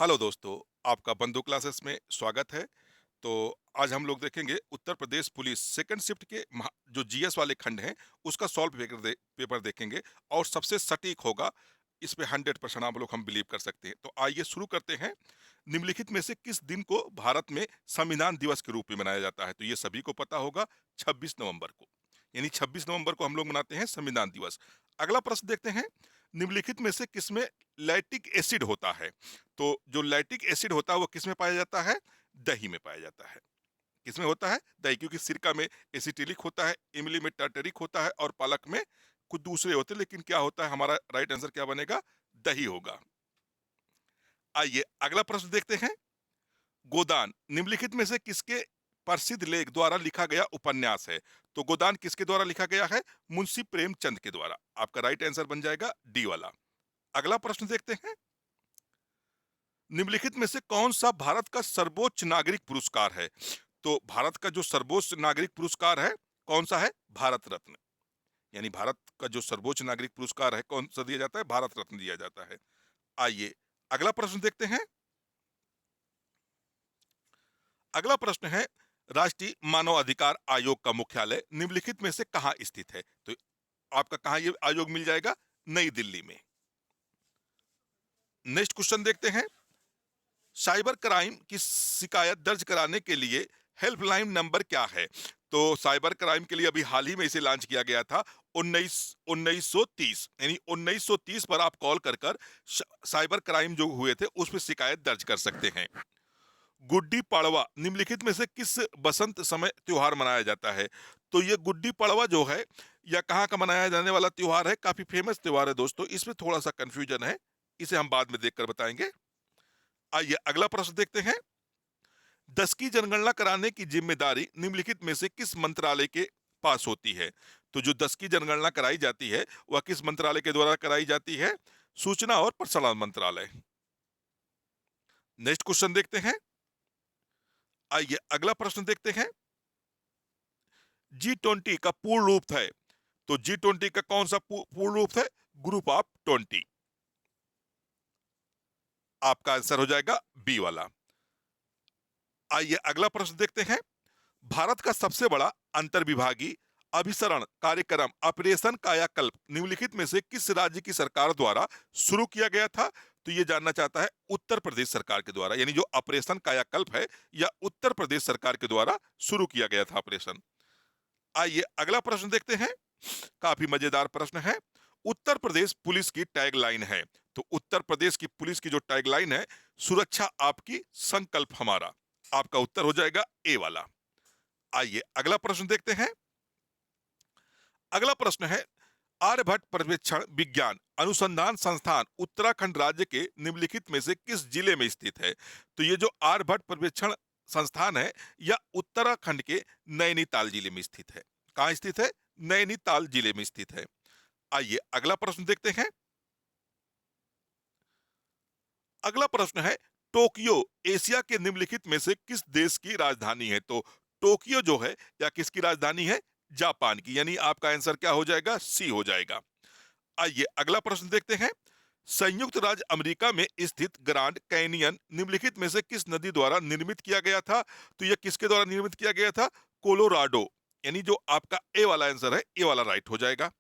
Hello दोस्तों, आपका बंधु क्लासेस में स्वागत है। तो आज हम लोग देखेंगे Uttar Pradesh police second shift के जो जीएस वाले खंड हैं उसका सॉल्व पेपर देखेंगे और सबसे सटीक होगा। इस पे 100% आप लोग हम बिलीव कर सकते हैं। तो आइए शुरू करते हैं। निम्नलिखित में से किस दिन को भारत में संविधान दिवस के रूप में मनाया जाता है? तो ये सभी को पता होगा, 26 नवंबर को। यानी 26 नवंबर को हम लोग मनाते हैं संविधान दिवस। अगला प्रश्न देखते हैं, निम्नलिखित में से किसमें लैक्टिक एसिड होता है? तो जो लैक्टिक एसिड होता है वो किस में पाया जाता है? दही में पाया जाता है। किसमें होता है? दही, क्योंकि सिरका में एसिटिलिक होता है, इमली में टार्टरिक होता है और पालक में कुछ दूसरे होते हैं, लेकिन क्या होता है, हमारा राइट आंसर क्या बनेगा? दही होगा। आइए अगला प्रश्न देखते हैं। गोदान निम्नलिखित में से किसके प्रसिद्ध लेख द्वारा लिखा गया उपन्यास है? तो गोदान किसके द्वारा लिखा गया है? मुंशी प्रेमचंद के द्वारा। आपका राइट आंसर बन जाएगा डी वाला। अगला प्रश्न देखते हैं, निम्नलिखित में से कौन सा भारत का सर्वोच्च नागरिक पुरस्कार है? तो भारत का जो सर्वोच्च नागरिक पुरस्कार है कौन सा है? भारत रत्न। यानी भारत का जो सर्वोच्च नागरिक पुरस्कार है कौन सा दिया जाता है? भारत रत्न दिया जाता है। आइए अगला प्रश्न देखते हैं। अगला प्रश्न है, राष्ट्रीय मानव अधिकार आयोग का मुख्यालय निम्नलिखित में से कहां स्थित है? तो आपका कहां ये आयोग मिल जाएगा? नई दिल्ली में। नेक्स्ट क्वेश्चन देखते हैं, साइबर क्राइम की शिकायत दर्ज कराने के लिए हेल्पलाइन नंबर क्या है? तो साइबर क्राइम के लिए अभी हाल ही में इसे लॉन्च किया गया था, 1930, यानी 1930 पर आप कॉल कर कर साइबर क्राइम जो हुए थे उस पर शिकायत दर्ज कर सकते हैं। गुड्डी पाड़वा निम्नलिखित में से किस बसंत समय त्योहार मनाया जाता है? तो ये गुड्डी पाड़वा जो है या कहाँ का मनाया जाने वाला त्योहार है, काफी फेमस त्योहार है दोस्तों, इसमें थोड़ा सा कंफ्यूजन है, इसे हम बाद में देखकर बताएंगे। आइए अगला प्रश्न देखते हैं, 10 की जनगणना कराने की जिम्मेदारी निम्नलिखित में से किस मंत्रालय के पास होती है? तो जो 10 की जनगणना कराई जाती है वह किस मंत्रालय के द्वारा कराई जाती है? सूचना और प्रसारण मंत्रालय। नेक्स्ट क्वेश्चन देखते हैं। आइए अगला प्रश्न देखते हैं, G20 का पूर्ण रूप है? तो G20 का कौन सा पूर्ण रूप है? Group of 20। आपका आंसर हो जाएगा बी वाला। आइए अगला प्रश्न देखते हैं, भारत का सबसे बड़ा अंतर्विभागीय अभिसरण कार्यक्रम ऑपरेशन कायाकल्प निम्नलिखित में से किस राज्य की सरकार द्वारा शुरू किया गया था? तो यह जानना चाहता है उत्तर प्रदेश सरकार के द्वारा, यानी जो ऑपरेशन कायाकल्प है या उत्तर प्रदेश सरकार के द्वारा शुरू किया गया था ऑपरेशन। आइए अगला प्रश्न देखते हैं, काफी मजेदार प्रश्न है। उत्तर प्रदेश पुलिस की टैगलाइन है? तो उत्तर प्रदेश की पुलिस की जो टैगलाइन है, सुरक्षा आपकी संकल्प हमारा। आपका उत्तर हो जाएगा ए वाला। आइए अगला प्रश्न देखते हैं। अगला प्रश्न है, आर्यभट्ट पर्यवेक्षण विज्ञान अनुसंधान संस्थान उत्तराखंड राज्य के निम्नलिखित में से किस जिले में स्थित है? तो ये जो आर्यभट्ट पर्यवेक्षण संस्थान है या उत्तराखंड के नैनीताल जिले में स्थित है। कहां स्थित है? नैनीताल जिले में स्थित है। आइए अगला प्रश्न देखते हैं। अगला प्रश्न है, टोक्यो एशिया के निम्नलिखित में से किस देश की राजधानी है? तो टोक्यो जो है या किसकी राजधानी है? जापान की। यानी आपका आंसर क्या हो जाएगा? सी हो जाएगा। आइए अगला प्रश्न देखते हैं, संयुक्त राज्य अमेरिका में स्थित ग्रांड कैनियन निम्नलिखित में से किस नदी द्वारा निर्मित किया गया था? तो यह किसके द्वारा निर्मित किया गया था? कोलोराडो। यानी जो आपका ए वाला आंसर है, ए वाला राइट हो जाएगा।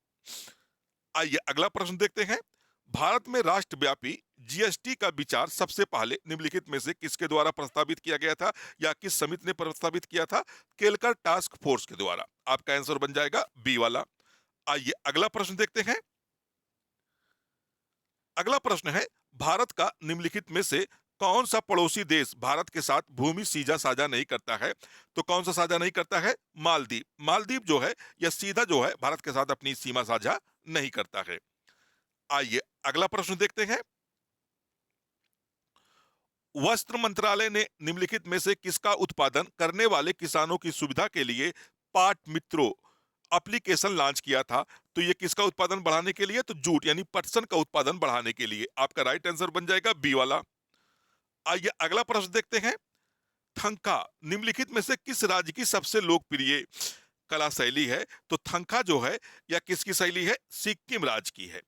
आइए अगला प्रश्न देखते हैं, भारत में राष्ट्रव्यापी जीएसटी का विचार सबसे पहले निम्नलिखित में से किसके द्वारा प्रस्तावित किया गया था या किस समिति ने प्रस्तावित किया था? केलकर टास्क फोर्स के द्वारा। आपका आंसर बन जाएगा बी वाला। आइए अगला प्रश्न देखते हैं। अगला प्रश्न है, भारत का निम्नलिखित में से कौन सा पड़ोसी देश भारत के साथ भूमि सीधा साझा नहीं करता है? तो कौन सा साझा नहीं करता है? मालदीव। मालदीव जो है यह सीधा जो है भारत के साथ अपनी सीमा साझा नहीं करता है। आइए अगला प्रश्न देखते हैं, वस्त्र मंत्रालय ने निम्नलिखित में से किसका उत्पादन करने वाले किसानों की सुविधा के लिए पाट मित्रों एप्लीकेशन लॉन्च किया था? तो ये किसका उत्पादन बढ़ाने के लिए? तो जूट यानी पटसन का उत्पादन बढ़ाने के लिए। आपका राइट आंसर बन जाएगा बी वाला। आइए अगला प्रश्न देखते हैं, थंका निम्नलिखित में से किस राज्य की सबसे लोकप्रिय कला शैली है? तो थंका जो है या किसकी शैली है? सिक्किम राज्य की है।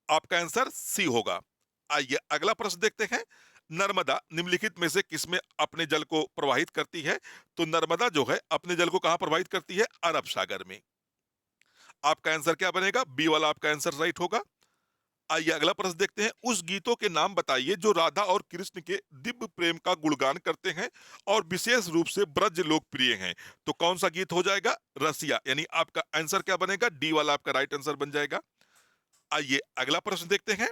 आपका आंसर सी होगा। आइए अगला प्रश्न देखते हैं। नर्मदा निम्नलिखित में से किसमें अपने जल को प्रवाहित करती है? तो नर्मदा जो है अपने जल को कहां प्रवाहित करती है? अरब सागर में। आपका आंसर क्या बनेगा? बी वाला आपका आंसर राइट होगा। आइए अगला प्रश्न देखते हैं। उस गीतों के नाम बताइए जो राधा और कृष्ण के दिव्य प्रेम का गुणगान करते हैं और विशेष रूप से ब्रज लोकप्रिय हैं। तो कौन सा गीत हो जाएगा? रसिया। यानी आपका आंसर क्या बनेगा? डी वाला आपका राइट आंसर बन जाएगा। आइए अगला प्रश्न देखते हैं।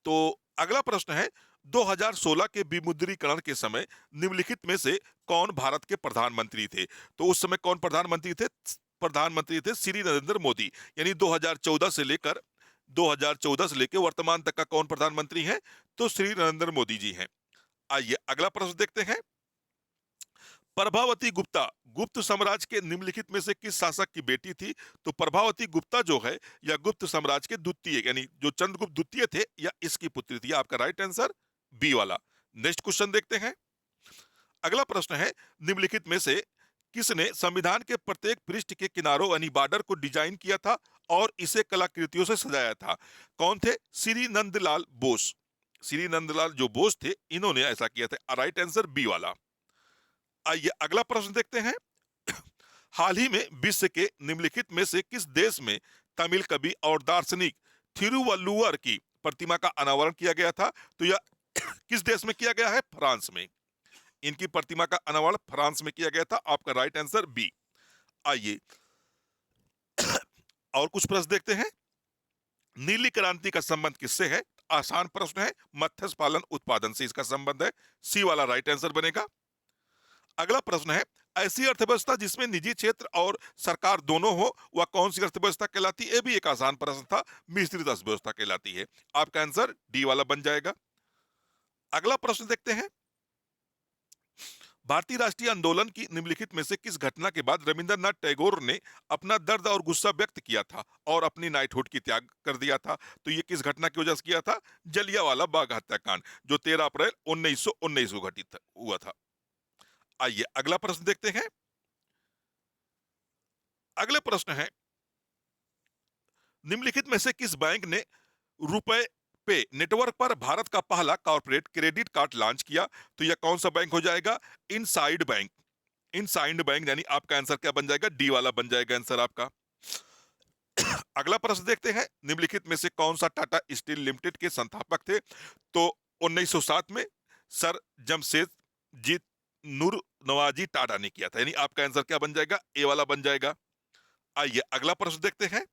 तो अगला प्रश्न है, 2016 के विमुद्रीकरण के समय निम्नलिखित में से कौन भारत के प्रधानमंत्री थे? तो उस समय कौन प्रधानमंत्री थे? प्रधानमंत्री थे श्री नरेंद्र मोदी। यानी 2014 से लेकर वर्तमान तक का कौन प्रधानमंत्री है? तो श्री नरेंद्र मोदी जी हैं। आइए अगला प्रश्न देखते हैं। प्रभावती गुप्ता गुप्त साम्राज्य के निम्नलिखित में से किस शासक की बेटी थी? तो प्रभावती गुप्ता जो है या गुप्त साम्राज्य के द्वितीय यानी जो चंद्रगुप्त द्वितीय थे या इसकी पुत्री थी? आपका राइट आंसर बी वाला। नेक्स्ट क्वेश्चन देखते हैं। अगला प्रश्न है, निम्नलिखित में से किसने संविधान के प्रत्येक पृष्ठ के किनारों यानी बॉर्डर को डिजाइन किया था और इसे कलाकृतियों से सजाया था? कौन थे? श्री नंदलाल बोस। श्री नंदलाल जो बोस थे इन्होंने ऐसा किया था। राइट आंसर बी वाला। आइए अगला प्रश्न देखते हैं। हाल ही में विश्व के निम्नलिखित में से किस देश में तमिल कवि और दार्शनिक थिरुवल्लुवर की प्रतिमा का अनावरण किया गया था? तो यह किस देश में किया गया है? फ्रांस में। इनकी प्रतिमा का अनावरण फ्रांस में किया गया था। आपका राइट आंसर बी। आइए और कुछ प्रश्न देखते हैं। नीली क्रांति का संबंध किससे है? आसान प्रश्न है। मत्स्य पालन उत्पादन से इसका संबंध है। सी वाला राइट आंसर बनेगा। अगला प्रश्न है, ऐसी अर्थव्यवस्था जिसमें निजी क्षेत्र और सरकार दोनों हो वह कौन सी अर्थव्यवस्था कहलाती है? ये भी एक आसान प्रश्न था। मिश्रित अर्थव्यवस्था कहलाती है। आपका आंसर डी वाला बन जाएगा। अगला प्रश्न देखते हैं। भारतीय राष्ट्रीय आंदोलन की निम्नलिखित में से किस घटना के बाद रविंद्रनाथ टैगोर ने अपना दर्द और गुस्सा व्यक्त किया था और अपनी नाइटहुड की त्याग कर दिया था? तो ये किस घटना की वजह से किया था? जलियांवाला बाग हत्याकांड जो 13 अप्रैल 1919 को घटित हुआ था। आइए अगला प्रश्न देखते हैं। अगले प्रश्न है, निम्नलिखित में से किस बैंक ने रुपए पे नेटवर्क पर भारत का पहला कॉर्पोरेट क्रेडिट कार्ड लॉन्च किया? तो यह कौन सा बैंक हो जाएगा? Inside bank. इनसाइड बैंक यानी आपका आंसर क्या बन जाएगा? डी वाला बन जाएगा आंसर आपका। अगला प्रश्न देखते हैं। निम्नलिखित में से कौन सा टाटा स्टील लिमिटेड के संस्थापक थे? तो 1907 में सर जमशेदजी नूर नवाजी टाटा ने किया था। यानी आपका आंसर क्या बन जाएगा? ए वाला बन जाएगा। आइए अगला प्रश्न देखते हैं।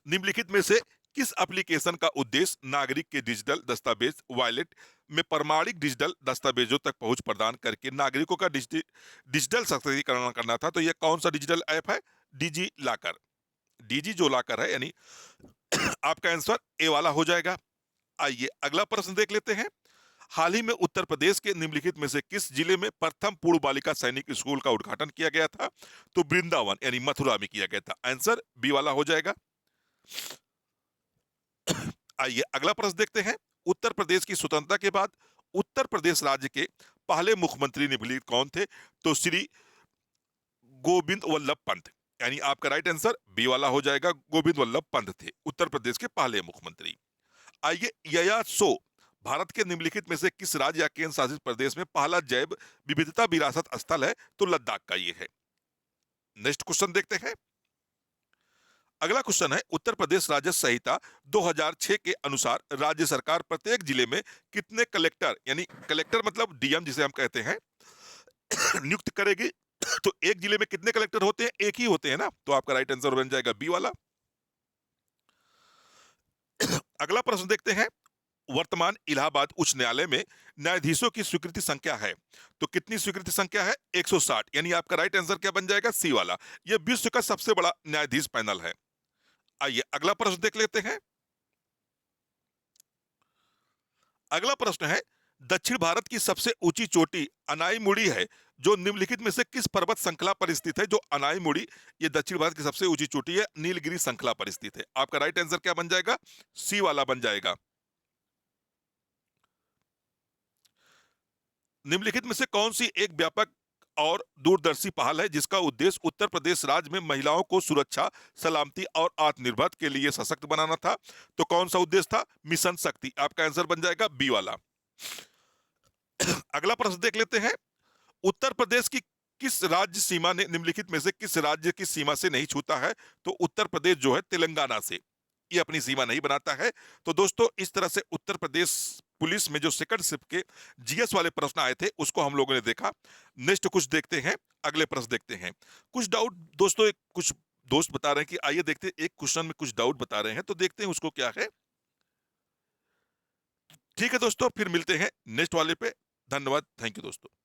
निम्नलिखित में से किस एप्लीकेशन का उद्देश्य नागरिक के डिजिटल दस्तावेज वॉलेट में प्रमाणिक डिजिटल दस्तावेजों तक पहुंच प्रदान करके नागरिकों का डिजिटल सशक्तिकरण करना था? तो यह कौन सा डिजिटल ऐप है? Digi locker. डिजी जो लॉकर है यानी आपका आंसर ए वाला हो जाएगा। आइए अगला प्रश्न देख लेते हैं। हाल ही में उत्तर प्रदेश के निम्नलिखित में से किस जिले में प्रथम पूर्ण बालिका सैनिक स्कूल का उद्घाटन किया गया था? तो वृंदावन यानी मथुरा में किया गया था। आंसर बी वाला हो जाएगा। आइए अगला प्रश्न देखते हैं। उत्तर प्रदेश की स्वतंत्रता के बाद उत्तर प्रदेश राज्य के पहले मुख्यमंत्री निम्नलिखित कौन थे? तो श्री गोविंद वल्लभ पंत। यानी आपका राइट आंसर बी वाला हो जाएगा। गोविंद वल्लभ पंत थे उत्तर प्रदेश के पहले मुख्यमंत्री। आइए यायासो भारत के निम्नलिखित में से किस राज्य या केंद्र शासित प्रदेश में पहला जैव विविधता विरासत स्थल है? तो लद्दाख का ये है। नेक्स्ट क्वेश्चन देखते हैं। अगला क्वेश्चन है, उत्तर प्रदेश राजस्व संहिता 2006 के अनुसार राज्य सरकार प्रत्येक जिले में कितने कलेक्टर यानी कलेक्टर मतलब डीएम जिसे हम कहते हैं नियुक्त करेगी? तो एक जिले में कितने कलेक्टर होते हैं? एक ही होते हैं ना। तो आपका राइट आंसर बन जाएगा बी वाला। अगला प्रश्न देखते हैं। वर्तमान इलाहाबाद उच्च न्यायालय में न्यायाधीशों की स्वीकृति संख्या है? तो कितनी स्वीकृति संख्या है? 160। यानी आपका राइट आंसर क्या बन जाएगा? सी वाला। यह विश्व का सबसे बड़ा न्यायाधीश पैनल है। आइए अगला प्रश्न देख लेते हैं। अगला प्रश्न है, दक्षिण भारत की सबसे ऊंची चोटी अनाईमुड़ी है जो निम्नलिखित में से किस पर्वत श्रृंखला पर स्थित है? जो अनाईमुड़ी ये दक्षिण भारत की सबसे ऊंची चोटी है, नीलगिरी श्रृंखला पर स्थित है। आपका राइट आंसर क्या बन जाएगा? सी वाला बन जाएगा। निम्नलिखित में से कौन सी एक व्यापक और दूरदर्शी पहल है जिसका उद्देश्य उत्तर प्रदेश राज्य में महिलाओं को सुरक्षा, सलामती और आत्मनिर्भर के लिए सशक्त बनाना था। तो कौन सा उद्देश्य था? मिशन शक्ति। आपका आंसर बन जाएगा बी वाला। अगला प्रश्न देख लेते हैं। उत्तर प्रदेश की किस राज्य सीमा ने निम्नलिखित में से किस राज्य की सीमा से नहीं छूता है? तो उत्तर प्रदेश जो है तेलंगाना से, ये अपनी सीमा नहीं बनाता है। तो दोस्तों इस तरह से उत्तर प्रदेश पुलिस में जो सेकंड शिफ्ट के जीएस वाले प्रश्न आए थे उसको हम लोगों ने देखा। नेक्स्ट कुछ देखते हैं, अगले प्रश्न देखते हैं। कुछ डाउट दोस्तों, कुछ दोस्त बता रहे हैं कि आइए देखते हैं, एक क्वेश्चन में कुछ डाउट बता रहे हैं, तो देखते हैं उसको क्या है। ठीक है दोस्तों, फिर मिलते हैं नेक्स्ट वाले पे। धन्यवाद, थैंक यू दोस्तों।